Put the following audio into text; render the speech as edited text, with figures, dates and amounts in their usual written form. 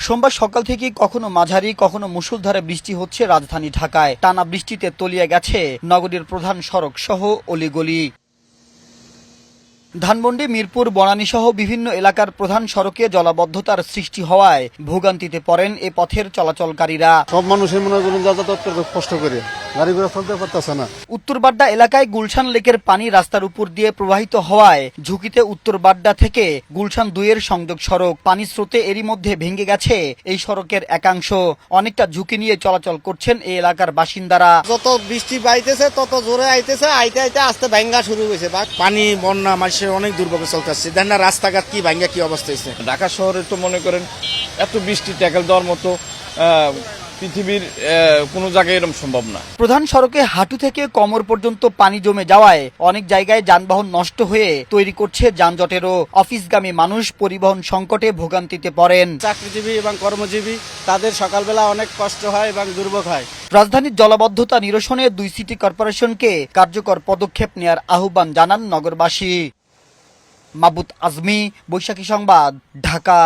সোমবার সকাল থেকে কখনো মাঝারি কখনো মুষলধারে বৃষ্টি হচ্ছে রাজধানী ঢাকায়। টানা বৃষ্টিতে তলিয়ে গেছে নগরীর প্রধান সড়ক সহ অলিগলি। ধানমন্ডি, মিরপুর, বনানী সহ বিভিন্ন এলাকার প্রধান সড়কে জলাবদ্ধতার সৃষ্টি হওয়ায় ভোগান্তিতে পড়েন এ পথের চলাচলকারীরা। সব মানুষের মনে করেন যাতায়াত করতে কষ্ট করে, গাড়ি ঘোড়া চলতে পারতেছে না। উত্তরবাড্ডা এলাকায় গুলশান লেকের পানি রাস্তার উপর দিয়ে প্রবাহিত হওয়ায় ঝুঁকিতে উত্তরবাড্ডা থেকে গুলশান 2 এর সংযোগ সড়ক। পানি স্রোতে এরই মধ্যে ভেঙে গেছে এই সড়কের একাংশ। অনেকটা ঝুঁকি নিয়ে চলাচল করছেন এই এলাকার বাসিন্দারা। যত বৃষ্টি বাইতেছে তত জোরে আইতেছে, আইতে আইতে আস্তে ভাঙ্গা শুরু হয়েছে। পানি বন্যা মানুষের অনেক দুর্ভোগে চলতেছে। দেন না রাস্তাঘাট কি ভাঙ্গা কি অবস্থা হয়েছে। ঢাকা শহরে তো মনে করেন এত বৃষ্টি ট্যাকেল দেওয়ার মতো পৃথিবীর কোনো জায়গায় এরকম সম্ভব না। প্রধান সড়কে হাঁটু থেকে কোমর পর্যন্ত পানি জমে যাওয়ায় অনেক জায়গায় যানবাহন নষ্ট হয়ে তৈরি করছে যানজটেরও। অফিসগামী মানুষ পরিবহন সংকটে ভোগান্তিতে পড়েন। চাকরিজীবী এবং কর্মজীবী তাদের সকালবেলা অনেক কষ্ট হয় এবং দুর্ভোগ হয়। রাজধানীর জলাবদ্ধতা নিরসনে 2 সিটি কর্পোরেশনকে কার্যকর পদক্ষেপ নেয়ার আহ্বান জানান নগরবাসী। মাবুত আজমি, বৈশাখী সংবাদ, ঢাকা।